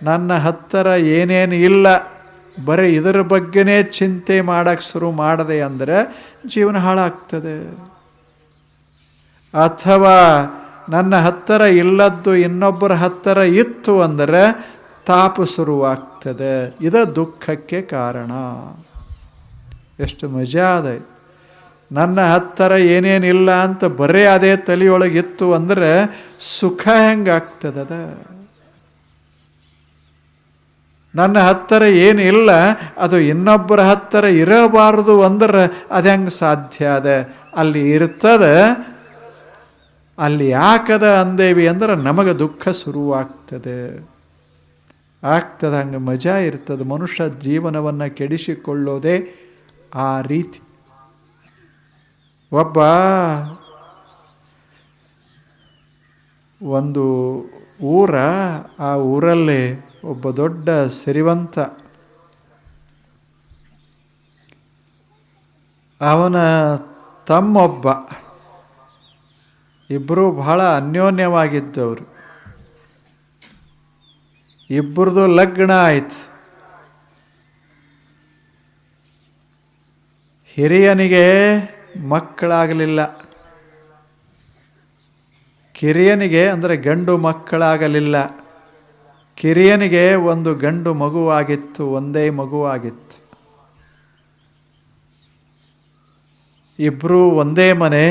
ನನ್ನ ಹತ್ತಿರ ಏನೇನು ಇಲ್ಲ, ಬರೀ ಇದರ ಬಗ್ಗೆನೇ ಚಿಂತೆ ಮಾಡೋಕ್ಕೆ ಶುರು ಮಾಡಿದೆ ಅಂದರೆ ಜೀವನ ಹಾಳಾಗ್ತದೆ. ಅಥವಾ ನನ್ನ ಹತ್ತಿರ ಇಲ್ಲದ್ದು ಇನ್ನೊಬ್ಬರ ಹತ್ತಿರ ಇತ್ತು ಅಂದರೆ ತಾಪ ಶುರುವಾಗ್ತದೆ. ಇದು ದುಃಖಕ್ಕೆ ಕಾರಣ. ಎಷ್ಟು ಮಜಾ ಅದ. ನನ್ನ ಹತ್ತಿರ ಏನೇನಿಲ್ಲ ಅಂತ ಬರೇ ಅದೇ ತಲೆಯೊಳಗಿತ್ತು ಅಂದರೆ ಸುಖ ಹೆಂಗಾಗ್ತದದ. ನನ್ನ ಹತ್ತಿರ ಏನಿಲ್ಲ ಅದು ಇನ್ನೊಬ್ಬರ ಹತ್ತಿರ ಇರಬಾರದು ಅಂದ್ರೆ ಅದು ಹೆಂಗೆ ಸಾಧ್ಯ ಅದ? ಅಲ್ಲಿ ಇರ್ತದೆ, ಅಲ್ಲಿ ಯಾಕದ ಅಂದೇವಿ ಅಂದ್ರೆ ನಮಗೆ ದುಃಖ ಶುರುವಾಗ್ತದೆ. ಹಂಗೆ ಮಜಾ ಇರ್ತದೆ. ಮನುಷ್ಯ ಜೀವನವನ್ನು ಕೆಡಿಸಿಕೊಳ್ಳೋದೇ ಆ ರೀತಿ. ಒಬ್ಬ ಒಂದು ಆ ಊರಲ್ಲಿ ಒಬ್ಬ ದೊಡ್ಡ ಸಿರಿವಂತ, ಅವನ ತಮ್ಮೊಬ್ಬ, ಇಬ್ಬರು ಬಹಳ ಅನ್ಯೋನ್ಯವಾಗಿದ್ದವರು. ಇಬ್ಬರದು ಲಗ್ನ ಆಯಿತು. ಹಿರಿಯನಿಗೆ ಮಕ್ಕಳಾಗಲಿಲ್ಲ, ಕಿರಿಯನಿಗೆ ಅಂದರೆ ಗಂಡು ಮಕ್ಕಳಾಗಲಿಲ್ಲ. ಕಿರಿಯನಿಗೆ ಒಂದು ಗಂಡು ಮಗುವಾಗಿತ್ತು, ಒಂದೇ ಮಗುವಾಗಿತ್ತು. ಇಬ್ಬರು ಒಂದೇ ಮನೆ,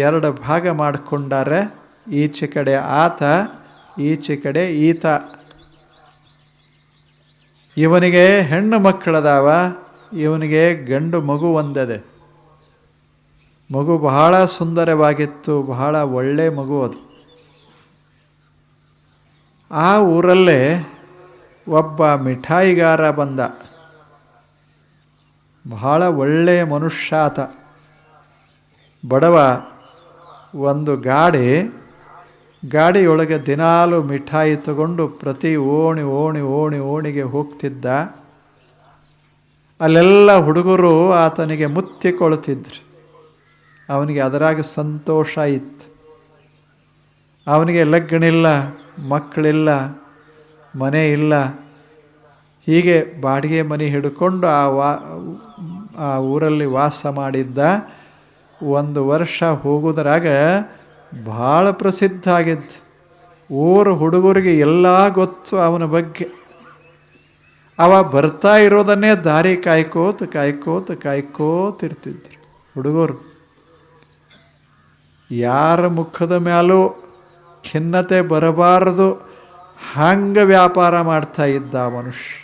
ಎರಡು ಭಾಗ ಮಾಡಿಕೊಂಡಾರೆ. ಈಚೆ ಕಡೆ ಆತ, ಈಚೆ ಕಡೆ ಈತ. ಇವನಿಗೆ ಹೆಣ್ಣು ಮಕ್ಕಳದಾವ, ಇವನಿಗೆ ಗಂಡು ಮಗು ಒಂದದೆ. ಮಗು ಬಹಳ ಸುಂದರವಾಗಿತ್ತು, ಬಹಳ ಒಳ್ಳೆ ಮಗು ಅದು. ಆ ಊರಲ್ಲೇ ಒಬ್ಬ ಮಿಠಾಯಿಗಾರ ಬಂದ. ಬಹಳ ಒಳ್ಳೆಯ ಮನುಷ್ಯ ಆತ, ಬಡವ. ಒಂದು ಗಾಡಿಯೊಳಗೆ ದಿನಾಲು ಮಿಠಾಯಿ ತಗೊಂಡು ಪ್ರತಿ ಓಣಿಗೆ ಹೋಗ್ತಿದ್ದ. ಅಲ್ಲೆಲ್ಲ ಹುಡುಗರು ಆತನಿಗೆ ಮುತ್ತಿಕೊಳ್ತಿದ್ರು. ಅವನಿಗೆ ಅದರಾಗ ಸಂತೋಷ ಇತ್ತು. ಅವನಿಗೆ ಲಗ್ನಿಲ್ಲ, ಮಕ್ಕಳಿಲ್ಲ, ಮನೆ ಇಲ್ಲ. ಹೀಗೆ ಬಾಡಿಗೆ ಮನೆ ಹಿಡ್ಕೊಂಡು ಆ ಊರಲ್ಲಿ ವಾಸ ಮಾಡಿದ್ದ. ಒಂದು ವರ್ಷ ಹೋಗೋದ್ರಾಗ ಭಾಳ ಪ್ರಸಿದ್ಧ ಆಗಿದ್ದು. ಊರು ಹುಡುಗರಿಗೆ ಎಲ್ಲ ಗೊತ್ತು ಅವನ ಬಗ್ಗೆ. ಅವ ಬರ್ತಾ ಇರೋದನ್ನೇ ದಾರಿ ಕಾಯ್ಕೋತಿರ್ತಿದ್ರು ಹುಡುಗರು. ಯಾರ ಮುಖದ ಮೇಲೂ ಖಿನ್ನತೆ ಬರಬಾರದು ಹಂಗೆ ವ್ಯಾಪಾರ ಮಾಡ್ತಾ ಇದ್ದ ಮನುಷ್ಯ.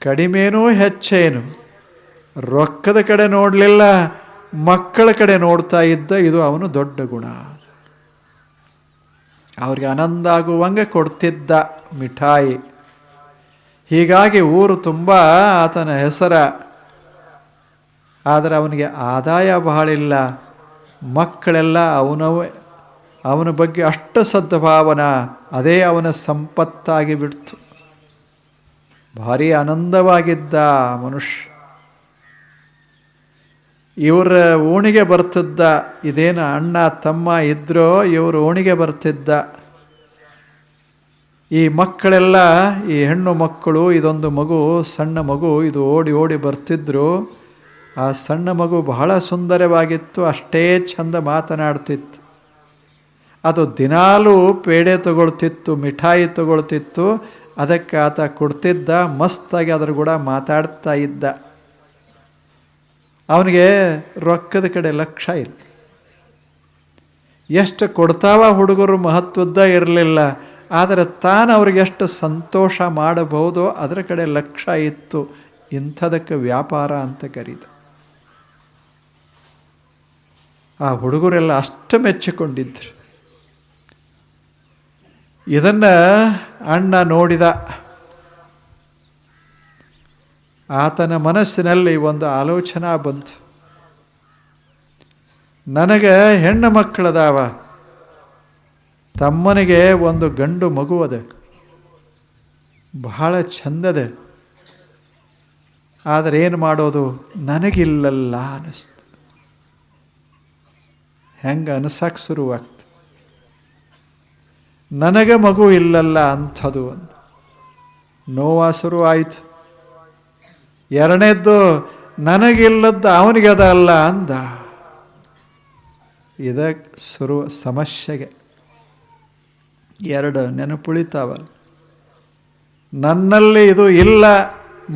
ಕಡಿಮೆನೂ ಹೆಚ್ಚೇನು ರೊಕ್ಕದ ಕಡೆ ನೋಡಲಿಲ್ಲ, ಮಕ್ಕಳ ಕಡೆ ನೋಡ್ತಾ ಇದ್ದ. ಇದು ಅವನು ದೊಡ್ಡ ಗುಣ. ಅವ್ರಿಗೆ ಆನಂದ ಆಗುವಂಗೆ ಕೊಡ್ತಿದ್ದ ಮಿಠಾಯಿ. ಹೀಗಾಗಿ ಊರು ತುಂಬ ಆತನ ಹೆಸರ. ಆದರೆ ಅವನಿಗೆ ಆದಾಯ ಬಹಳಿಲ್ಲ. ಮಕ್ಕಳೆಲ್ಲ ಅವನ ಬಗ್ಗೆ ಅಷ್ಟು ಸದ್ಭಾವನ, ಅದೇ ಅವನ ಸಂಪತ್ತಾಗಿ ಬಿಡ್ತು. ಭಾರಿ ಆನಂದವಾಗಿದ್ದ ಮನುಷ್ಯ. ಇವರ ಓಣಿಗೆ ಬರ್ತಿದ್ದ. ಇದೇನು ಅಣ್ಣ ತಮ್ಮ ಇದ್ರೋ ಇವರು ಓಣಿಗೆ ಬರ್ತಿದ್ದ. ಈ ಮಕ್ಕಳೆಲ್ಲ, ಈ ಹೆಣ್ಣು ಮಕ್ಕಳು, ಇದೊಂದು ಮಗು, ಸಣ್ಣ ಮಗು, ಇದು ಓಡಿ ಬರ್ತಿದ್ರು. ಆ ಸಣ್ಣ ಮಗು ಬಹಳ ಸುಂದರವಾಗಿತ್ತು, ಅಷ್ಟೇ ಚಂದ ಮಾತನಾಡ್ತಿತ್ತು. ಅದು ದಿನಾಲೂ ಪೇಡೆ ತಗೊಳ್ತಿತ್ತು, ಮಿಠಾಯಿ ತಗೊಳ್ತಿತ್ತು. ಅದಕ್ಕೆ ಆತ ಕೊಡ್ತಿದ್ದ. ಮಸ್ತಾಗಿ ಅದ್ರ ಕೂಡ ಮಾತಾಡ್ತಾ ಇದ್ದ. ಅವನಿಗೆ ರೊಕ್ಕದ ಕಡೆ ಲಕ್ಷ್ಯ ಇಲ್ಲ. ಎಷ್ಟು ಕೊಡ್ತಾವ ಹುಡುಗರು ಮಹತ್ವದ ಇರಲಿಲ್ಲ. ಆದರೆ ತಾನು ಅವ್ರಿಗೆ ಎಷ್ಟು ಸಂತೋಷ ಮಾಡಬಹುದೋ ಅದರ ಕಡೆ ಲಕ್ಷ್ಯ ಇತ್ತು. ಇಂಥದಕ್ಕೆ ವ್ಯಾಪಾರ ಅಂತ ಕರೀತ. ಆ ಹುಡುಗರೆಲ್ಲ ಅಷ್ಟು ಮೆಚ್ಚಿಕೊಂಡಿದ್ರು. ಇದನ್ನು ಅಣ್ಣ ನೋಡಿದ. ಆತನ ಮನಸ್ಸಿನಲ್ಲಿ ಒಂದು ಆಲೋಚನಾ ಬಂತು. ನನಗೆ ಹೆಣ್ಣು ಮಕ್ಕಳದಾವ, ತಮ್ಮನಿಗೆ ಒಂದು ಗಂಡು ಮಗು ಅದ, ಬಹಳ ಚಂದದೆ. ಆದರೆ ಏನು ಮಾಡೋದು, ನನಗಿಲ್ಲಲ್ಲ ಅನ್ನಿಸ್ತು. ಹೆಂಗೆ ಅನಿಸಕ್ಕೆ ಶುರುವಾಗ್ತು. ನನಗೆ ಮಗು ಇಲ್ಲಲ್ಲ ಅಂಥದ್ದು ಅಂತ ನೋವಾ ಶುರುವಾಯಿತು. ಎರಡನೇದ್ದು ನನಗಿಲ್ಲದ್ದು ಅವನಿಗೆ ಅದಲ್ಲ ಅಂದ. ಇದಕ್ಕೆ ಶುರು ಸಮಸ್ಯೆಗೆ ಎರಡು ನೆನಪುಳಿತಾವಲ್ಲ. ನನ್ನಲ್ಲಿ ಇದು ಇಲ್ಲ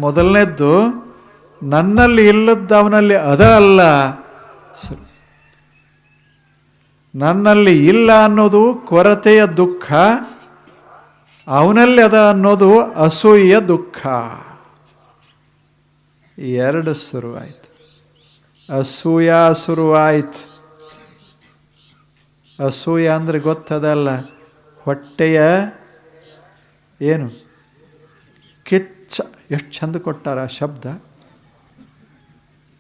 ಮೊದಲನೇದ್ದು, ನನ್ನಲ್ಲಿ ಇಲ್ಲದ್ದು ಅವನಲ್ಲಿ ಅದ ಅಲ್ಲ. ನನ್ನಲ್ಲಿ ಇಲ್ಲ ಅನ್ನೋದು ಕೊರತೆಯ ದುಃಖ, ಅವನಲ್ಲಿ ಅದ ಅನ್ನೋದು ಅಸೂಯೆಯ ದುಃಖ. ಎರಡು ಶುರುವಾಯಿತು. ಅಸೂಯ ಶುರುವಾಯಿತು. ಅಸೂಯ ಅಂದರೆ ಗೊತ್ತದಲ್ಲ, ಹೊಟ್ಟೆಯ ಏನು ಕಿಚ್ಚ. ಎಷ್ಟು ಚಂದ ಕೊಟ್ಟಾರ ಆ ಶಬ್ದ.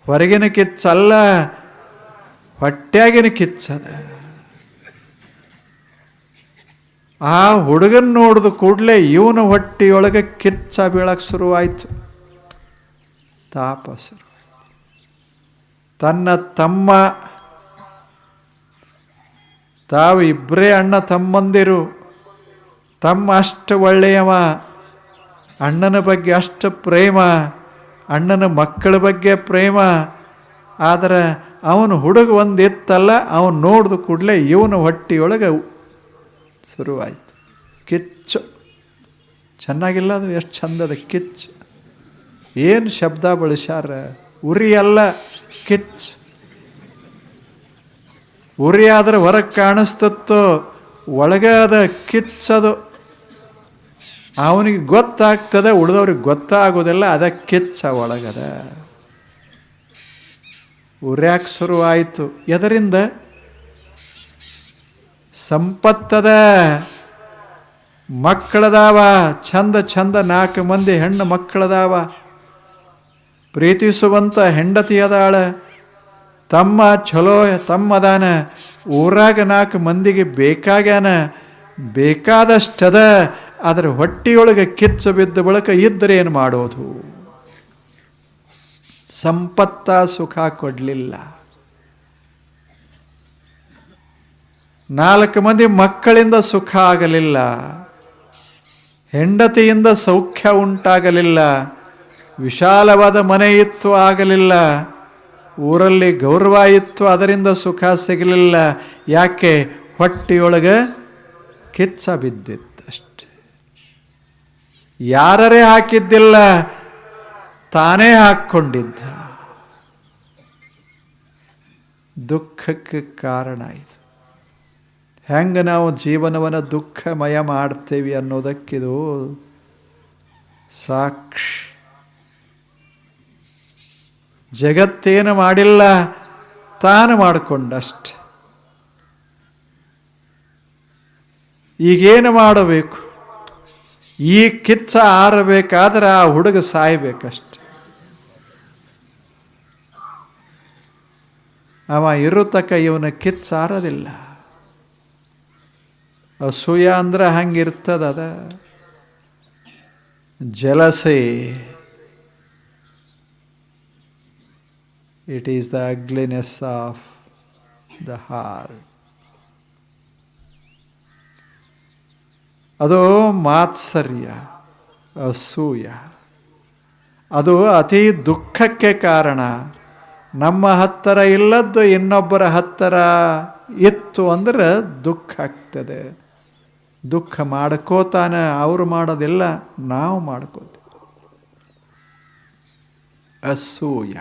ಹೊರಗಿನ ಕಿಚ್ಚಲ್ಲ, ಹೊಟ್ಟೆಯಾಗಿನ ಕಿಚ್ಚದ. ಆ ಹುಡುಗನ ನೋಡಿದ ಕೂಡಲೇ ಇವನ ಹೊಟ್ಟೆಯೊಳಗೆ ಕಿಚ್ಚ ಬೀಳಕ್ಕೆ ಶುರುವಾಯಿತು. ತಾಪ ಶುರು. ತನ್ನ ತಮ್ಮ, ತಾವು ಇಬ್ಬರೇ ಅಣ್ಣ ತಮ್ಮಂದಿರು. ತಮ್ಮ ಅಷ್ಟು ಒಳ್ಳೆಯವ, ಅಣ್ಣನ ಬಗ್ಗೆ ಅಷ್ಟು ಪ್ರೇಮ, ಅಣ್ಣನ ಮಕ್ಕಳ ಬಗ್ಗೆ ಪ್ರೇಮ. ಆದರೆ ಅವನು ಹುಡುಗ ಒಂದು ಇತ್ತಲ್ಲ, ಅವನು ನೋಡಿದ ಕೂಡಲೇ ಇವನ ಹೊಟ್ಟೆಯೊಳಗೆ ಶುರುವಾಯಿತು ಕಿಚ್ಚು. ಚೆನ್ನಾಗಿಲ್ಲ ಅದು, ಎಷ್ಟು ಚಂದದ ಕಿಚ್ಚು. ಏನು ಶಬ್ದ ಬಳಸ್ಯಾರ. ಉರಿ ಅಲ್ಲ, ಕಿಚ್ಚು. ಉರಿ ಆದ್ರೆ ಹೊರಗೆ ಕಾಣಿಸ್ತತ್ತು, ಒಳಗೆ ಅದ ಕಿಚ್ಚದು. ಅವನಿಗೆ ಗೊತ್ತಾಗ್ತದೆ, ಉಳಿದವ್ರಿಗೆ ಗೊತ್ತಾಗೋದಿಲ್ಲ. ಅದ ಕಿಚ್ಚ ಒಳಗದ. ಉರ್ಯಾಕೆ ಶುರುವಾಯಿತು. ಎದರಿಂದ? ಸಂಪತ್ತದ, ಮಕ್ಕಳದಾವ, ಚಂದ ಚಂದ 4 ಮಂದಿ ಹೆಣ್ಣು ಮಕ್ಕಳದಾವ, ಪ್ರೀತಿಸುವಂಥ ಹೆಂಡತಿ ಅದಾಳ, ತಮ್ಮ ಚಲೋ ತಮ್ಮದಾನ, ಊರಾಗ 4 ಮಂದಿಗೆ ಬೇಕಾಗ್ಯಾನ, ಬೇಕಾದಷ್ಟದ. ಅದರ ಹೊಟ್ಟೆಯೊಳಗೆ ಕಿಚ್ಚು ಬಿದ್ದ ಬಳಿಕ ಇದ್ದರೆ ಏನು ಮಾಡೋದು? ಸಂಪತ್ತ ಸುಖ ಕೊಡಲಿಲ್ಲ. 4 ಮಂದಿ ಮಕ್ಕಳಿಂದ ಸುಖ ಆಗಲಿಲ್ಲ, ಹೆಂಡತಿಯಿಂದ ಸೌಖ್ಯ ಉಂಟಾಗಲಿಲ್ಲ, ವಿಶಾಲವಾದ ಮನೆ ಇತ್ತು ಆಗಲಿಲ್ಲ, ಊರಲ್ಲಿ ಗೌರವ ಇತ್ತು ಅದರಿಂದ ಸುಖ ಸಿಗಲಿಲ್ಲ. ಯಾಕೆ? ಹೊಟ್ಟೆಯೊಳಗೆ ಕಿಚ್ಚ ಬಿದ್ದಿತ್ತಷ್ಟೆ. ಯಾರೇ ಹಾಕಿದ್ದಿಲ್ಲ, ತಾನೇ ಹಾಕ್ಕೊಂಡಿದ್ದ. ದುಃಖಕ್ಕೆ ಕಾರಣ ಇದು. ಹೆಂಗೆ ನಾವು ಜೀವನವನ್ನು ದುಃಖಮಯ ಮಾಡ್ತೇವೆ ಅನ್ನೋದಕ್ಕಿದು ಸಾಕ್ಷಿ. ಜಗತ್ತೇನು ಮಾಡಿಲ್ಲ, ತಾನು ಮಾಡಿಕೊಂಡಷ್ಟೆ. ಈಗೇನು ಮಾಡಬೇಕು? ಈ ಕಿಚ್ಚ ಆರಬೇಕಾದ್ರೆ ಆ ಹುಡುಗ ಸಾಯ್ಬೇಕಷ್ಟೆ. ಅವ ಇರುತಕ್ಕ ಇವನ ಕಿಚ್ಚ ಆರೋದಿಲ್ಲ. ಅಸೂಯ ಅಂದ್ರೆ ಹಂಗಿರ್ತದ. Jealousy, it is the ugliness of the heart. ಅದು ಮಾತ್ಸರ್ಯ, ಅಸೂಯ. ಅದು ಅತಿ ದುಃಖಕ್ಕೆ ಕಾರಣ. ನಮ್ಮ ಹತ್ತಿರ ಇಲ್ಲದ್ದು ಇನ್ನೊಬ್ಬರ ಹತ್ತಿರ ಇತ್ತು ಅಂದ್ರೆ ದುಃಖ ಆಗ್ತದೆ. ದುಃಖ ಮಾಡ್ಕೋತಾನೆ. ಅವರು ಮಾಡೋದಿಲ್ಲ, ನಾವು ಮಾಡ್ಕೋತೀವಿ. ಅಸೂಯ.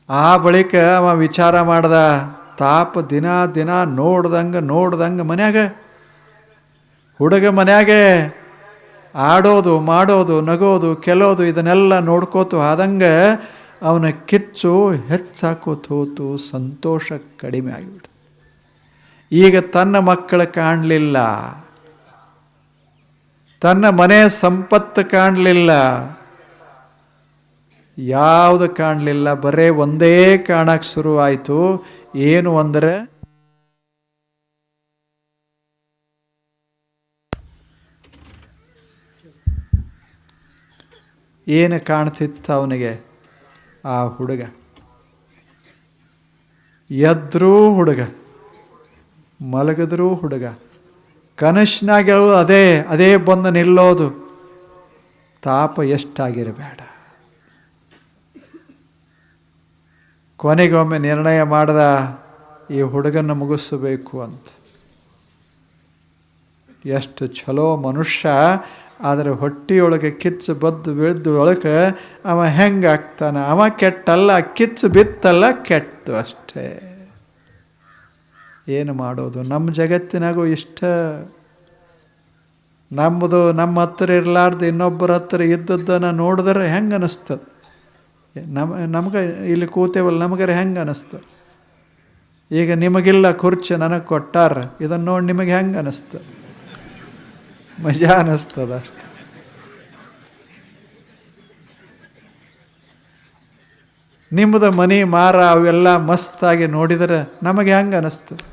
ಆ ಬಳಿಕ ಅವ ವಿಚಾರ ಮಾಡ್ದ. ತಾಪ ದಿನ ದಿನ ನೋಡ್ದಂಗೆ ಮನ್ಯಾಗ ಹುಡುಗ ಮನ್ಯಾಗೆ ಆಡೋದು, ಮಾಡೋದು, ನಗೋದು, ಕೆಲೋದು ಇದನ್ನೆಲ್ಲ ನೋಡ್ಕೋತು ಆದಂಗೆ ಅವನ ಕಿಚ್ಚು ಹೆಚ್ಚಾಕೋತು ಹೋತು. ಸಂತೋಷ ಕಡಿಮೆ ಆಗಿಬಿಡ್ತು. ಈಗ ತನ್ನ ಮಕ್ಕಳು ಕಾಣಲಿಲ್ಲ, ತನ್ನ ಮನೆ ಸಂಪತ್ತು ಕಾಣಲಿಲ್ಲ, ಯಾವುದು ಕಾಣಲಿಲ್ಲ. ಬರೇ ಒಂದೇ ಕಾಣಕ್ಕೆ ಶುರುವಾಯಿತು. ಏನು ಅಂದರೆ ಏನು ಕಾಣ್ತಿತ್ತು ಅವನಿಗೆ? ಆ ಹುಡುಗ ಎದ್ರೂ ಹುಡುಗ, ಮಲಗಿದ್ರೂ ಹುಡುಗ, ಕನಸಿನಾಗ ಅದೇ ಅದೇ ಬಂದು ನಿಲ್ಲೋದು. ತಾಪ ಎಷ್ಟಾಗಿರಬೇಡ. ಕೊನೆಗೊಮ್ಮೆ ನಿರ್ಣಯ ಮಾಡ್ದ, ಈ ಹುಡುಗನ ಮುಗಿಸಬೇಕು ಅಂತ. ಎಷ್ಟು ಚಲೋ ಮನುಷ್ಯ, ಆದರೆ ಹೊಟ್ಟೆಯೊಳಗೆ ಕಿಚ್ಚು ಬದ್ದು ಬಿದ್ದು ಒಳಗೆ ಅವ ಹೆಂಗಾಗ್ತಾನೆ? ಅವ ಕೆಟ್ಟಲ್ಲ, ಕಿಚ್ಚು ಬಿತ್ತಲ್ಲ ಕೆಟ್ಟು ಅಷ್ಟೇ. ಏನು ಮಾಡೋದು? ನಮ್ಮ ಜಗತ್ತಿನಾಗೂ ಇಷ್ಟ. ನಮ್ಮದು ನಮ್ಮ ಹತ್ರ ಇರಲಾರ್ದು ಇನ್ನೊಬ್ಬರ ಹತ್ರ ಇದ್ದದ್ದನ್ನು ನೋಡಿದ್ರೆ ಹೆಂಗೆ ಅನ್ನಿಸ್ತದೆ? ನಮ್ಗೆ ಇಲ್ಲಿ ಕೂತೇವಲ್ಲ, ನಮಗರೆ ಹೆಂಗೆ ಅನ್ನಿಸ್ತದೆ? ಈಗ ನಿಮಗಿಲ್ಲ ಕುರ್ಚಿ, ನನಗೆ ಕೊಟ್ಟಾರ, ಇದನ್ನು ನೋಡಿ ನಿಮಗೆ ಹೆಂಗೆ ಅನ್ನಿಸ್ತದೆ? ಮಜಾ ಅನ್ನಿಸ್ತದ ಅಷ್ಟೆ. ನಿಮ್ಮದು ಮನೆ ಮಾರ ಅವೆಲ್ಲ ಮಸ್ತಾಗಿ ನೋಡಿದರೆ ನಮಗೆ ಹೆಂಗೆ ಅನ್ನಿಸ್ತದೆ?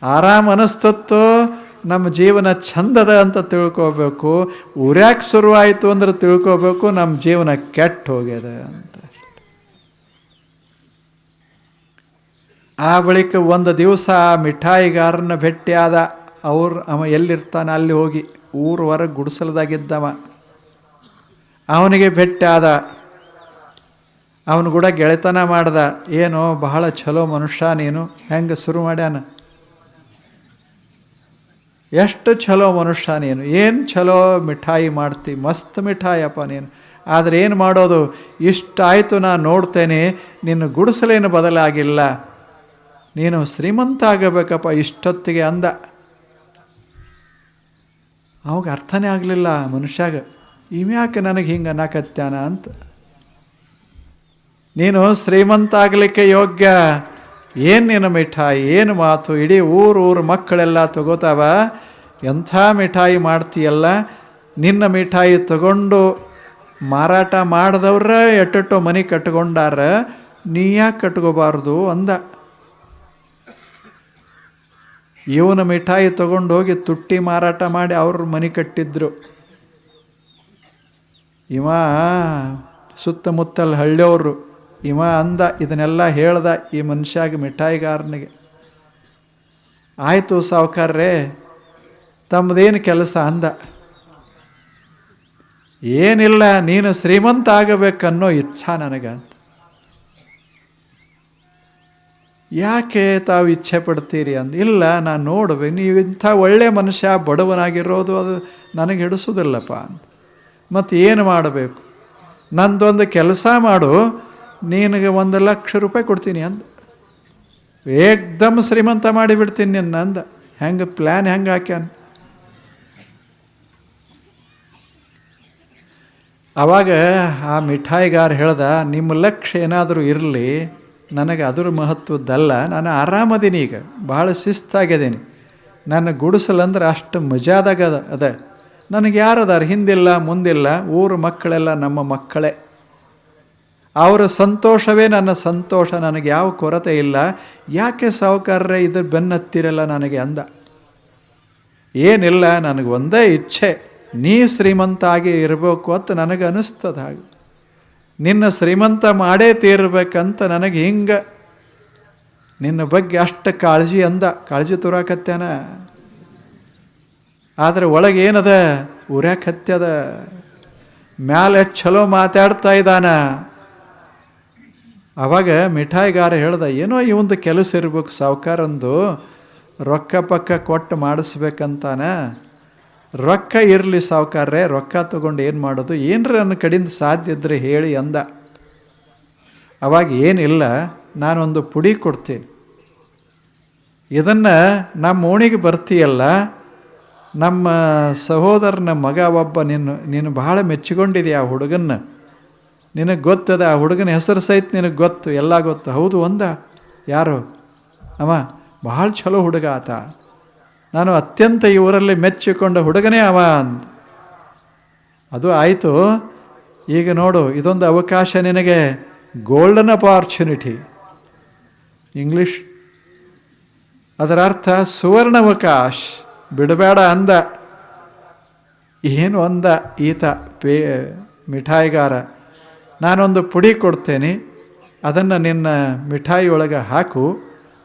ಆರಾಮ್ ಅನ್ನಿಸ್ತತ್ತೋ? ನಮ್ಮ ಜೀವನ ಚಂದದ ಅಂತ ತಿಳ್ಕೋಬೇಕು. ಉರ್ಯಾಕೆ ಶುರುವಾಯಿತು ಅಂದ್ರೆ ತಿಳ್ಕೋಬೇಕು ನಮ್ಮ ಜೀವನ ಕೆಟ್ಟ ಹೋಗ್ಯದ ಅಂತ. ಆ ಬಳಿಕ ಒಂದು ದಿವಸ ಮಿಠಾಯಿಗಾರನ ಭೇಟಿಯಾದ. ಅವ ಎಲ್ಲಿರ್ತಾನೆ ಅಲ್ಲಿ ಹೋಗಿ, ಊರು ಹೊರಗೆ ಗುಡಿಸಲ್ದಾಗಿದ್ದವ. ಅವನಿಗೆ ಭೇಟಿಯಾದ. ಅವನು ಕೂಡ ಗೆಳೆತನ ಮಾಡ್ದ. ಏನೋ ಬಹಳ ಚಲೋ ಮನುಷ್ಯ ನೀನು, ಹೆಂಗೆ ಶುರು ಮಾಡ್ಯಾನ? ಎಷ್ಟು ಚಲೋ ಮನುಷ್ಯ ನೀನು, ಏನು ಚಲೋ ಮಿಠಾಯಿ ಮಾಡ್ತಿ, ಮಸ್ತ್ ಮಿಠಾಯಪ್ಪ ನೀನು. ಆದರೆ ಏನು ಮಾಡೋದು, ಇಷ್ಟಾಯಿತು ನಾನು ನೋಡ್ತೇನೆ, ನಿನ್ನ ಗುಡಿಸಲೇನು ಬದಲಾಗಿಲ್ಲ, ನೀನು ಶ್ರೀಮಂತ ಆಗಬೇಕಪ್ಪ ಇಷ್ಟೊತ್ತಿಗೆ ಅಂದ. ಅವಾಗ ಅರ್ಥನೇ ಆಗಲಿಲ್ಲ ಮನುಷ್ಯಾಗ, ಇವ್ಯಾಕೆ ನನಗೆ ಹಿಂಗೆ ಅನ್ನಕತ್ಯಾನ ಅಂತ. ನೀನು ಶ್ರೀಮಂತ ಆಗಲಿಕ್ಕೆ ಯೋಗ್ಯ. ಏನು ನಿನ್ನ ಮಿಠಾಯಿ, ಏನು ಮಾತು, ಇಡೀ ಊರು ಮಕ್ಕಳೆಲ್ಲ ತಗೋತಾವ, ಎಂಥ ಮಿಠಾಯಿ ಮಾಡ್ತೀಯಲ್ಲ. ನಿನ್ನ ಮಿಠಾಯಿ ತಗೊಂಡು ಮಾರಾಟ ಮಾಡಿದವ್ರ ಎಟ್ಟೆಟ್ಟೋ ಮನೆ ಕಟ್ಕೊಂಡಾರ, ನೀ ಯಾಕೆ ಕಟ್ಕೋಬಾರ್ದು ಅಂದ. ಇವನ ಮಿಠಾಯಿ ತಗೊಂಡೋಗಿ ತುಟ್ಟಿ ಮಾರಾಟ ಮಾಡಿ ಅವ್ರ ಮನೆ ಕಟ್ಟಿದ್ರು. ಇವ ಸುತ್ತಮುತ್ತಲ ಹಳ್ಳಿಯವರು. ಇವ ಅಂದ, ಇದನ್ನೆಲ್ಲ ಹೇಳ್ದ ಈ ಮನುಷ್ಯಾಗ, ಮಿಠಾಯಿಗಾರನಿಗೆ. ಆಯಿತು ಸಾವುಕಾರ್ರೇ, ತಮ್ಮದೇನು ಕೆಲಸ ಅಂದ. ಏನಿಲ್ಲ, ನೀನು ಶ್ರೀಮಂತ ಆಗಬೇಕನ್ನೋ ಇಚ್ಛಾ ನನಗಂತ. ಯಾಕೆ ತಾವು ಇಚ್ಛೆ ಪಡ್ತೀರಿ ಅಂದ. ಇಲ್ಲ, ನಾನು ನೋಡ್ಬೇಕು, ನೀವು ಇಂಥ ಒಳ್ಳೆ ಮನುಷ್ಯ, ಬಡವನಾಗಿರೋದು ಅದು ನನಗೆ ಹಿಡಿಸೋದಿಲ್ಲಪ್ಪ ಅಂತ. ಮತ್ತು ಏನು ಮಾಡಬೇಕು? ನಂದೊಂದು ಕೆಲಸ ಮಾಡು, ನಿನಗೆ 1,00,000 ರೂಪಾಯಿ ಕೊಡ್ತೀನಿ ಅಂದ. ಏಕ್ದಮ್ ಶ್ರೀಮಂತ ಮಾಡಿಬಿಡ್ತೀನಿ ನಿನ್ನ ಅಂದ. ಹೆಂಗೆ ಪ್ಲ್ಯಾನ್ ಹೆಂಗೆ ಹಾಕ್ಯಾನ. ಆವಾಗ ಆ ಮಿಠಾಯಿಗಾರ ಹೇಳ್ದ, ನಿಮ್ಮ ಲಕ್ಷ್ಯ ಏನಾದರೂ ಇರಲಿ, ನನಗೆ ಅದ್ರ ಮಹತ್ವದ್ದಲ್ಲ. ನಾನು ಆರಾಮದೀನಿ, ಈಗ ಭಾಳ ಶಿಸ್ತಾಗಿದ್ದೀನಿ. ನನ್ನ ಗುಡಿಸಲಂದ್ರೆ ಅಷ್ಟು ಮಜಾದಾಗ ಅದ. ನನಗೆ ಯಾರದಾರ, ಹಿಂದಿಲ್ಲ ಮುಂದಿಲ್ಲ, ಊರು ಮಕ್ಕಳೆಲ್ಲ ನಮ್ಮ ಮಕ್ಕಳೇ. ಅವರ ಸಂತೋಷವೇ ನನ್ನ ಸಂತೋಷ, ನನಗೆ ಯಾವ ಕೊರತೆ ಇಲ್ಲ. ಯಾಕೆ ಸಾವುಕಾರರೇ ಇದ್ರ ಬೆನ್ನತ್ತಿರಲ್ಲ ನನಗೆ ಅಂದ. ಏನಿಲ್ಲ, ನನಗೆ ಒಂದೇ ಇಚ್ಛೆ, ನೀ ಶ್ರೀಮಂತ ಆಗಿ ಇರಬೇಕು ಅಂತ ನನಗೆ ಅನ್ನಿಸ್ತದ. ಹಾಗೆ ನಿನ್ನ ಶ್ರೀಮಂತ ಮಾಡೇ ತೀರ್ಬೇಕಂತ ನನಗೆ ಹಿಂಗೆ ನಿನ್ನ ಬಗ್ಗೆ ಅಷ್ಟು ಕಾಳಜಿ ಅಂದ. ಕಾಳಜಿ ತೋರಾಕತ್ಯಾನ, ಆದರೆ ಒಳಗೆ ಏನದ, ಉರ್ಯಾಕತ್ಯದ. ಮ್ಯಾಲೆ ಚಲೋ ಮಾತಾಡ್ತಾ ಇದ್ದಾನ. ಆವಾಗ ಮಿಠಾಯಿಗಾರ ಹೇಳ್ದ, ಏನೋ ಇವಂದು ಕೆಲಸ ಇರ್ಬೇಕು ಸಾವುಕಾರಂದು, ರೊಕ್ಕ ಪಕ್ಕ ಕೊಟ್ಟು ಮಾಡಿಸ್ಬೇಕಂತಾನ. ರೊಕ್ಕ ಇರಲಿ ಸಾವುಕಾರ್ರೆ, ರೊಕ್ಕ ತೊಗೊಂಡು ಏನು ಮಾಡೋದು, ಏನರ ನನ್ನ ಕಡೆಯಿಂದ ಸಾಧ್ಯ ಇದ್ದರೆ ಹೇಳಿ ಅಂದ. ಅವಾಗ ಏನಿಲ್ಲ, ನಾನೊಂದು ಪುಡಿ ಕೊಡ್ತೀನಿ, ಇದನ್ನು ನಮ್ಮ ಓಣಿಗೆ ಬರ್ತೀಯಲ್ಲ, ನಮ್ಮ ಸಹೋದರನ ಮಗ ಒಬ್ಬ ನೀನು ಭಾಳ ಮೆಚ್ಚಿಕೊಂಡಿದೆ ಆ ಹುಡುಗನ್ನ, ನಿನಗೆ ಗೊತ್ತದ, ಆ ಹುಡುಗನ ಹೆಸರು ಸಹಿತ ನಿನಗೆ ಗೊತ್ತು, ಎಲ್ಲ ಗೊತ್ತು. ಹೌದು ಅಂದ. ಯಾರು? ಅವ ಭಾಳ ಚಲೋ ಹುಡುಗ ಆತ, ನಾನು ಅತ್ಯಂತ ಈ ಊರಲ್ಲಿ ಮೆಚ್ಚಿಕೊಂಡ ಹುಡುಗನೇ ಅವ ಅಂದ. ಅದು ಆಯಿತು. ಈಗ ನೋಡು, ಇದೊಂದು ಅವಕಾಶ ನಿನಗೆ, ಗೋಲ್ಡನ್ ಅಪಾರ್ಚುನಿಟಿ. ಇಂಗ್ಲೀಷ್ ಅದರ ಅರ್ಥ ಸುವರ್ಣಾವಕಾಶ, ಬಿಡಬೇಡ ಅಂದ. ಏನು ಅಂದ ಈತ ಮಿಠಾಯಿಗಾರ, ನಾನೊಂದು ಪುಡಿ ಕೊಡ್ತೇನೆ, ಅದನ್ನು ನಿನ್ನ ಮಿಠಾಯಿ ಒಳಗೆ ಹಾಕು,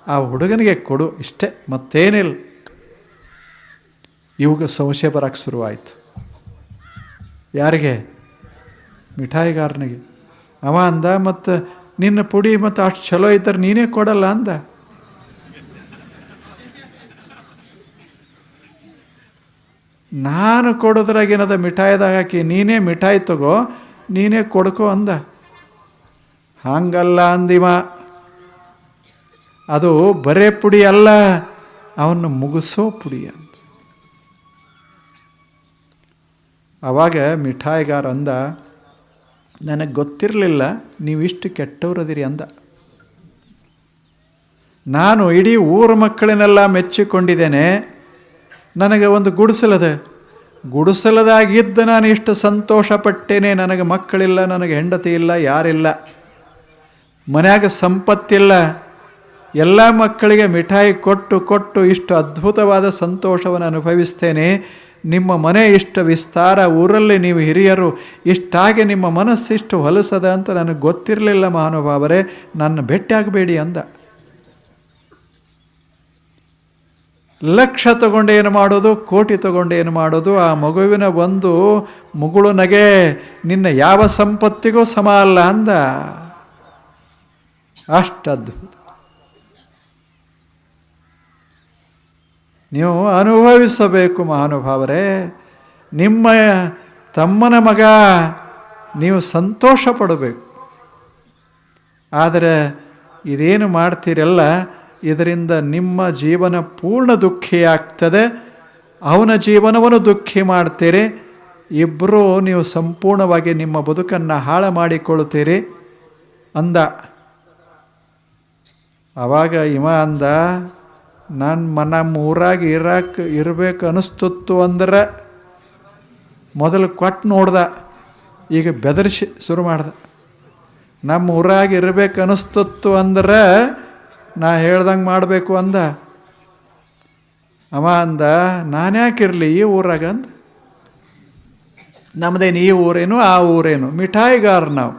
ಆ ಹುಡುಗನಿಗೆ ಕೊಡು, ಇಷ್ಟೇ, ಮತ್ತೇನಿಲ್ಲ. ಇವಾಗ ಸಂಶಯ ಬರೋಕ್ಕೆ ಶುರುವಾಯಿತು. ಯಾರಿಗೆ? ಮಿಠಾಯಿಗಾರನಿಗೆ. ಅವ ಅಂದ, ಮತ್ತು ನಿನ್ನ ಪುಡಿ ಮತ್ತು ಅಷ್ಟು ಚಲೋ ಇದ್ದರೆ ನೀನೇ ಕೊಡಲ್ಲ ಅಂದ. ನಾನು ಕೊಡೋದ್ರಾಗೇನದ ಮಿಠಾಯಿದಾಗ ಹಾಕಿ ನೀನೇ ಮಿಠಾಯಿ ತಗೋ, ನೀನೇ ಕೊಡ್ಕೋ ಅಂದ. ಹಾಗಲ್ಲ ಅಂದಿವ. ಅದು ಬರೇ ಪುಡಿ ಅಲ್ಲ, ಅವನು ಮುಗಿಸೋ ಪುಡಿ ಅಂತ. ಆವಾಗ ಮಿಠಾಯಿಗಾರ ಅಂದ, ನನಗೆ ಗೊತ್ತಿರಲಿಲ್ಲ ನೀವಿಷ್ಟು ಕೆಟ್ಟವರದಿರಿ ಅಂದ. ನಾನು ಇಡೀ ಊರ ಮಕ್ಕಳನ್ನೆಲ್ಲ ಮೆಚ್ಚಿಕೊಂಡಿದ್ದೇನೆ. ನನಗೆ ಒಂದು ಗುಡಿಸಲದ, ಗುಡಿಸಲದಾಗಿದ್ದ ನಾನು ಇಷ್ಟು ಸಂತೋಷಪಟ್ಟೇನೆ. ನನಗೆ ಮಕ್ಕಳಿಲ್ಲ, ನನಗೆ ಹೆಂಡತಿ ಇಲ್ಲ, ಯಾರಿಲ್ಲ, ಮನ್ಯಾಗ ಸಂಪತ್ತಿಲ್ಲ. ಎಲ್ಲ ಮಕ್ಕಳಿಗೆ ಮಿಠಾಯಿ ಕೊಟ್ಟು ಕೊಟ್ಟು ಇಷ್ಟು ಅದ್ಭುತವಾದ ಸಂತೋಷವನ್ನು ಅನುಭವಿಸ್ತೇನೆ. ನಿಮ್ಮ ಮನೆ ಇಷ್ಟು ವಿಸ್ತಾರ, ಊರಲ್ಲಿ ನೀವು ಹಿರಿಯರು, ಇಷ್ಟಾಗಿ ನಿಮ್ಮ ಮನಸ್ಸಿಷ್ಟು ಹೊಲಸದ ಅಂತ ನನಗೆ ಗೊತ್ತಿರಲಿಲ್ಲ ಮಹಾನುಭಾವರೇ, ನನ್ನ ಭೇಟಿಯಾಗಬೇಡಿ ಅಂದ. ಲಕ್ಷ ತಗೊಂಡೇನು ಮಾಡೋದು, ಕೋಟಿ ತಗೊಂಡೇನು ಮಾಡೋದು, ಆ ಮಗುವಿನ ಒಂದು ಮುಗುಳು ನಗೆ ನಿನ್ನ ಯಾವ ಸಂಪತ್ತಿಗೂ ಸಮ ಅಲ್ಲ ಅಂದ. ಅಷ್ಟದ್ಭುತ. ನೀವು ಅನುಭವಿಸಬೇಕು ಮಹಾನುಭಾವರೇ. ನಿಮ್ಮ ತಮ್ಮನ ಮಗ, ನೀವು ಸಂತೋಷ ಪಡಬೇಕು. ಆದರೆ ಇದೇನು ಮಾಡ್ತೀರಲ್ಲ, ಇದರಿಂದ ನಿಮ್ಮ ಜೀವನ ಪೂರ್ಣ ದುಃಖಿಯಾಗ್ತದೆ, ಅವನ ಜೀವನವನ್ನು ದುಃಖಿ ಮಾಡ್ತೀರಿ. ಇಬ್ಬರೂ ನೀವು ಸಂಪೂರ್ಣವಾಗಿ ನಿಮ್ಮ ಬದುಕನ್ನು ಹಾಳು ಮಾಡಿಕೊಳ್ತೀರಿ ಅಂದ. ಆವಾಗ ಇವ ಅಂದ, ನಮ್ಮ ಊರಾಗ ಇರಬೇಕು ಅನಿಸ್ತಿತ್ತು ಅಂದ್ರೆ ಮೊದಲು ಕೊಟ್ಟು ನೋಡ್ದ, ಈಗ ಬೆದರಿಸಿ ಶುರು ಮಾಡ್ದ. ನಮ್ಮ ಊರಾಗ ಇರಬೇಕು ಅನಿಸ್ತಿತ್ತು ಅಂದ್ರೆ ನಾ ಹೇಳ್ದಂಗೆ ಮಾಡಬೇಕು ಅಂದ. ಅವ ಅಂದ, ನಾನ್ಯಾಕಿರಲಿ ಈ ಊರಾಗ ಅಂದ. ನಮ್ಮದೇನು ಈ ಊರೇನು ಆ ಊರೇನು, ಮಿಠಾಯಿಗಾರ ನಾವು,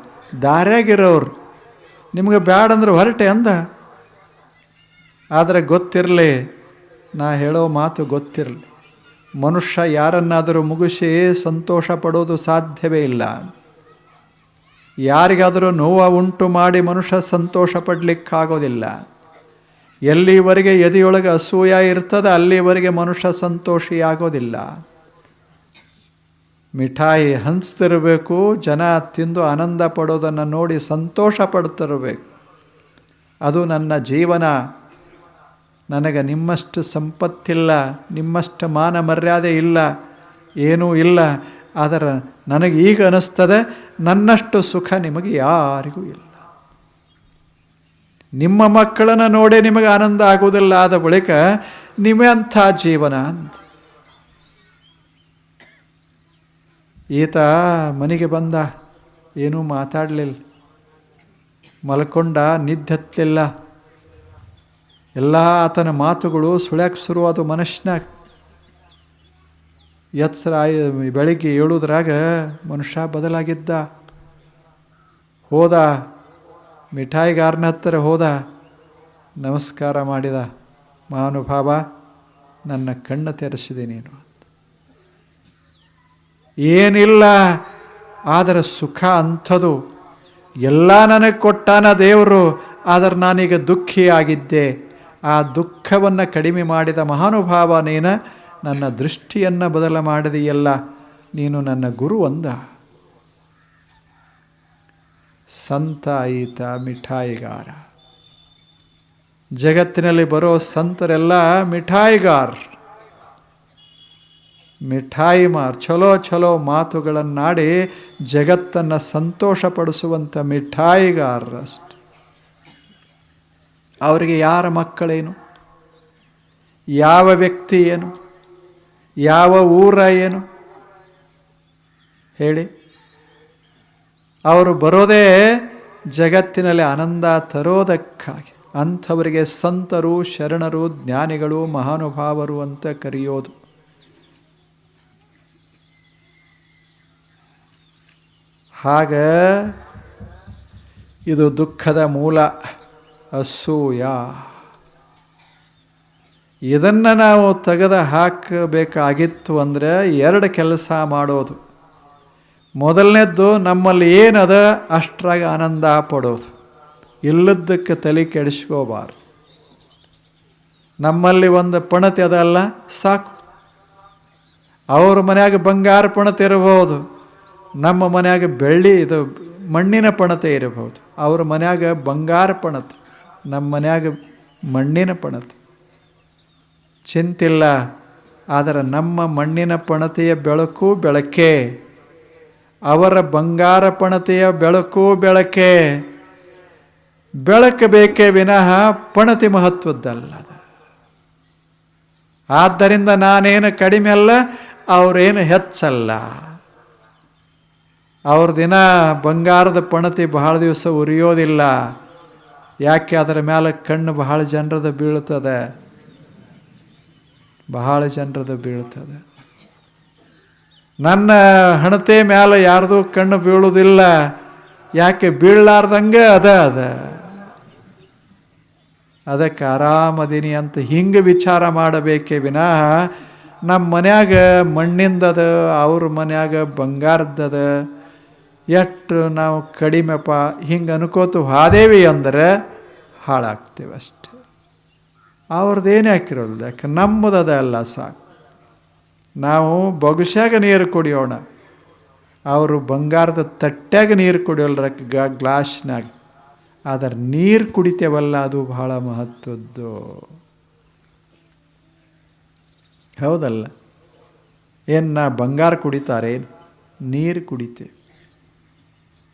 ದಾರ್ಯಾಗಿರೋರು, ನಿಮ್ಗೆ ಬ್ಯಾಡ ಅಂದ್ರೆ ಹೊರಟೆ ಅಂದ. ಆದರೆ ಗೊತ್ತಿರಲಿ, ನಾ ಹೇಳೋ ಮಾತು ಗೊತ್ತಿರಲಿ, ಮನುಷ್ಯ ಯಾರನ್ನಾದರೂ ಮುಗಿಸಿ ಸಂತೋಷ ಪಡೋದು ಸಾಧ್ಯವೇ ಇಲ್ಲ. ಯಾರಿಗಾದರೂ ನೋವು ಉಂಟು ಮಾಡಿ ಮನುಷ್ಯ ಸಂತೋಷ ಪಡಲಿಕ್ಕಾಗೋದಿಲ್ಲ. ಎಲ್ಲಿವರೆಗೆ ಎದೆಯೊಳಗೆ ಅಸೂಯ ಇರ್ತದೆ ಅಲ್ಲಿವರೆಗೆ ಮನುಷ್ಯ ಸಂತೋಷಿಯಾಗೋದಿಲ್ಲ. ಮಿಠಾಯಿ ಹಂಚ್ತಿರಬೇಕು, ಜನ ತಿಂದು ಆನಂದ ಪಡೋದನ್ನು ನೋಡಿ ಸಂತೋಷ ಪಡ್ತಿರಬೇಕು. ಅದು ನನ್ನ ಜೀವನ. ನನಗೆ ನಿಮ್ಮಷ್ಟು ಸಂಪತ್ತಿಲ್ಲ, ನಿಮ್ಮಷ್ಟು ಮಾನ ಮರ್ಯಾದೆ ಇಲ್ಲ, ಏನೂ ಇಲ್ಲ. ಆದರೆ ನನಗೆ ಈಗ ಅನ್ನಿಸ್ತದೆ, ನನ್ನಷ್ಟು ಸುಖ ನಿಮಗೆ ಯಾರಿಗೂ ಇಲ್ಲ. ನಿಮ್ಮ ಮಕ್ಕಳನ್ನು ನೋಡಿ ನಿಮಗೆ ಆನಂದ ಆಗುವುದಿಲ್ಲ, ಆದ ಬಳಿಕ ನಿಮ್ಮಂಥ ಜೀವನ ಅಂತ. ಈತ ಮನೆಗೆ ಬಂದ, ಏನೂ ಮಾತಾಡಲಿಲ್ಲ, ಮಲ್ಕೊಂಡ, ನಿದ್ದೆ ಹತ್ತಲಿಲ್ಲ. ಎಲ್ಲ ಆತನ ಮಾತುಗಳು ಸುಳ್ಯಾಕೆ ಶುರುವಾದ ಮನುಷ್ಯನಾಗ. ಎತ್ಸರ ಬೆಳಿಗ್ಗೆ ಏಳುದ್ರಾಗ ಮನುಷ್ಯ ಬದಲಾಗಿದ್ದ. ಹೋದ, ಮಿಠಾಯಿಗಾರನ ಹತ್ತಿರ ಹೋದ, ನಮಸ್ಕಾರ ಮಾಡಿದ. ಮಹಾನುಭಾವ, ನನ್ನ ಕಣ್ಣು ತೆರೆಸಿದೆ ನೀನು. ಏನಿಲ್ಲ, ಆದರೆ ಸುಖ ಅಂಥದು. ಎಲ್ಲ ನನಗೆ ಕೊಟ್ಟಾನ ದೇವರು, ಆದರೆ ನಾನೀಗ ದುಃಖಿಯಾಗಿದ್ದೆ. ಆ ದುಃಖವನ್ನು ಕಡಿಮೆ ಮಾಡಿದ ಮಹಾನುಭಾವ ನೀನು. ನನ್ನ ದೃಷ್ಟಿಯನ್ನು ಬದಲು ಮಾಡಿದೆಯಲ್ಲ, ನೀನು ನನ್ನ ಗುರು ಅಂದ. ಸಂತ ಈತ ಮಿಠಾಯಿಗಾರ. ಜಗತ್ತಿನಲ್ಲಿ ಬರೋ ಸಂತರೆಲ್ಲ ಮಿಠಾಯಿಗಾರ, ಮಿಠಾಯಿ ಮಾರ್, ಚಲೋ ಚಲೋ ಮಾತುಗಳನ್ನಾಡಿ ಜಗತ್ತನ್ನು ಸಂತೋಷಪಡಿಸುವಂಥ ಮಿಠಾಯಿಗಾರರಷ್ಟು. ಅವರಿಗೆ ಯಾರ ಮಕ್ಕಳೇನು, ಯಾವ ವ್ಯಕ್ತಿ ಏನು, ಯಾವ ಊರ ಏನು ಹೇಳಿ. ಅವರು ಬರೋದೇ ಜಗತ್ತಿನಲ್ಲಿ ಆನಂದ ತರೋದಕ್ಕಾಗಿ. ಅಂಥವರಿಗೆ ಸಂತರು, ಶರಣರು, ಜ್ಞಾನಿಗಳು, ಮಹಾನುಭಾವರು ಅಂತ ಕರೆಯೋದು. ಹಾಗ ಇದು ದುಃಖದ ಮೂಲ, ಅಸೂಯ. ಇದನ್ನು ನಾವು ತೆಗೆದು ಹಾಕಬೇಕಾಗಿತ್ತು ಅಂದರೆ 2 ಕೆಲಸ ಮಾಡೋದು. ಮೊದಲನೇದ್ದು ನಮ್ಮಲ್ಲಿ ಏನದ ಅಷ್ಟರಾಗ ಆನಂದ ಪಡೋದು, ಇಲ್ಲದಕ್ಕೆ ತಲೆ ಕೆಡಿಸ್ಕೋಬಾರ್ದು. ನಮ್ಮಲ್ಲಿ ಒಂದು ಪಣತಿ ಅದಲ್ಲ ಸಾಕು. ಅವ್ರ ಮನ್ಯಾಗ ಬಂಗಾರ ಪಣತೆ ಇರಬಹುದು, ನಮ್ಮ ಮನ್ಯಾಗ ಬೆಳ್ಳಿ ಇದು ಮಣ್ಣಿನ ಪಣತೆ ಇರಬಹುದು. ಅವ್ರ ಮನ್ಯಾಗ ಬಂಗಾರ ಪಣತೆ, ನಮ್ಮ ಮನ್ಯಾಗ ಮಣ್ಣಿನ ಪಣತೆ. ಚಿಂತಿಲ್ಲ. ಆದರೆ ನಮ್ಮ ಮಣ್ಣಿನ ಪಣತೆಯ ಬೆಳಕು ಬೆಳಕೆ, ಅವರ ಬಂಗಾರ ಪಣತೆಯ ಬೆಳಕು ಬೆಳಕೆ. ಬೆಳಕು ಬೇಕೇ ವಿನಃ ಪಣತಿ ಮಹತ್ವದ್ದಲ್ಲ. ಆದ್ದರಿಂದ ನಾನೇನು ಕಡಿಮೆ ಅಲ್ಲ, ಅವರೇನು ಹೆಚ್ಚಲ್ಲ. ಅವ್ರ ದಿನ ಬಂಗಾರದ ಪಣತಿ ಬಹಳ ದಿವಸ ಉರಿಯೋದಿಲ್ಲ. ಯಾಕೆ? ಅದರ ಮೇಲೆ ಕಣ್ಣು ಬಹಳ ಜನರದ ಬೀಳ್ತದೆ, ಬಹಳ ಜನರದ ಬೀಳ್ತದೆ. ನನ್ನ ಹಣತೆ ಮೇಲೆ ಯಾರ್ದು ಕಣ್ಣು ಬೀಳುವುದಿಲ್ಲ. ಯಾಕೆ? ಬೀಳಲಾರ್ದಂಗೆ ಅದ. ಅದಕ್ಕೆ ಆರಾಮದೀನಿ ಅಂತ ಹಿಂಗೆ ವಿಚಾರ ಮಾಡಬೇಕೇ ವಿನಃ ನಮ್ಮ ಮನ್ಯಾಗ ಮಣ್ಣಿಂದದ, ಅವ್ರ ಮನ್ಯಾಗ ಬಂಗಾರದ್ದದ, ಎಷ್ಟು ನಾವು ಕಡಿಮೆಪ್ಪ ಹಿಂಗೆ ಅನ್ಕೋತು ಹಾದೇವಿ ಅಂದರೆ ಹಾಳಾಗ್ತೇವೆ ಅಷ್ಟೆ. ಅವ್ರದ್ದೇನೇ ಹಾಕಿರೋಲ್ಲ. ಯಾಕೆ? ನಮ್ಮದದ ಅಲ್ಲ ಸಾಕು. ನಾವು ಬೊಗಸಾಗ ನೀರು ಕುಡಿಯೋಣ, ಅವರು ಬಂಗಾರದ ತಟ್ಟ್ಯಾಗ ನೀರು ಕುಡಿಯೋಲ್ರ ಗ್ಲಾಸ್ನಾಗ. ಆದರೆ ನೀರು ಕುಡಿತೇವಲ್ಲ, ಅದು ಬಹಳ ಮಹತ್ವದ್ದು. ಹೌದಲ್ಲ? ಏನು ನಾ ಬಂಗಾರ ಕುಡಿತಾರೆ? ನೀರು ಕುಡಿತೇವೆ.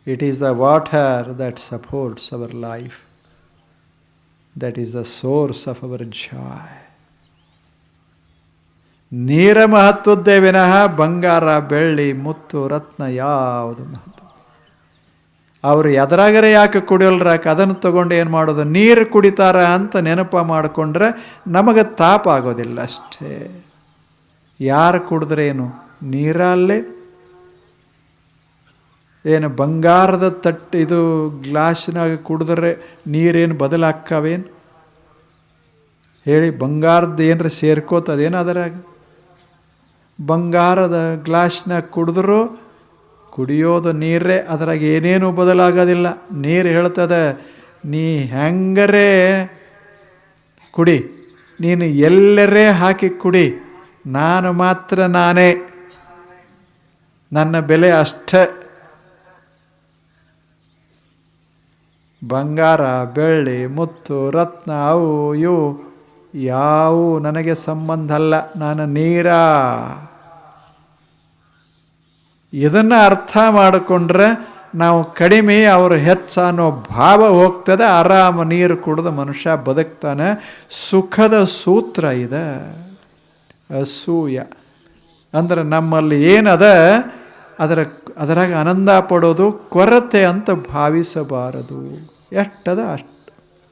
It is the water that supports our life. That is the source of our joy. ನೀರ ಮಹತ್ವದ್ದೇ ವಿನಃ ಬಂಗಾರ, ಬೆಳ್ಳಿ, ಮುತ್ತು, ರತ್ನ ಯಾವುದು ಮಹತ್ವ. ಅವರು ಎದರಾಗರೆ ಯಾಕೆ ಕುಡಿಯೋಲ್ರಾಕ? ಅದನ್ನು ತಗೊಂಡು ಏನು ಮಾಡೋದು? ನೀರು ಕುಡಿತಾರ ಅಂತ ನೆನಪ ಮಾಡಿಕೊಂಡ್ರೆ ನಮಗೆ ತಾಪ ಆಗೋದಿಲ್ಲ ಅಷ್ಟೇ. ಯಾರು ಕುಡಿದ್ರೇನು? ನೀರಲ್ಲೇ ಏನು ಬಂಗಾರದ ತಟ್ಟು ಇದು ಗ್ಲಾಸ್ನಾಗ ಕುಡಿದ್ರೆ ನೀರೇನು ಬದಲಾಕ್ಕವೇನು ಹೇಳಿ? ಬಂಗಾರದ ಏನರ ಸೇರ್ಕೋತದೇನು ಅದರಾಗ? ಬಂಗಾರದ ಗ್ಲಾಸ್ನಾಗ ಕುಡಿದ್ರು ಕುಡಿಯೋದು ನೀರೇ, ಅದರಾಗ ಏನೇನು ಬದಲಾಗೋದಿಲ್ಲ. ನೀರು ಹೇಳ್ತದೆ, ನೀ ಹೆಂಗರೇ ಕುಡಿ, ನೀನು ಎಲ್ಲರೇ ಹಾಕಿ ಕುಡಿ, ನಾನು ಮಾತ್ರ ನಾನೇ, ನನ್ನ ಬೆಲೆ ಅಷ್ಟೇ. ಬಂಗಾರ, ಬೆಳ್ಳಿ, ಮುತ್ತು, ರತ್ನ ಅವು ಇವು ಯಾವು ನನಗೆ ಸಂಬಂಧ ಅಲ್ಲ, ನಾನು ನೀರ. ಇದನ್ನು ಅರ್ಥ ಮಾಡಿಕೊಂಡ್ರೆ ನಾವು ಕಡಿಮೆ, ಅವರು ಹೆಚ್ಚ ಅನ್ನೋ ಭಾವ ಹೋಗ್ತದೆ. ಆರಾಮ ನೀರು ಕುಡಿದು ಮನುಷ್ಯ ಬದುಕ್ತಾನೆ. ಸುಖದ ಸೂತ್ರ ಇದೆ ಅಸೂಯ. ಅಂದ್ರೆ ನಮ್ಮಲ್ಲಿ ಏನದ ಅದರಾಗ ಆನಂದ ಪಡೋದು, ಕೊರತೆ ಅಂತ ಭಾವಿಸಬಾರದು. ಎಷ್ಟದ ಅಷ್ಟು.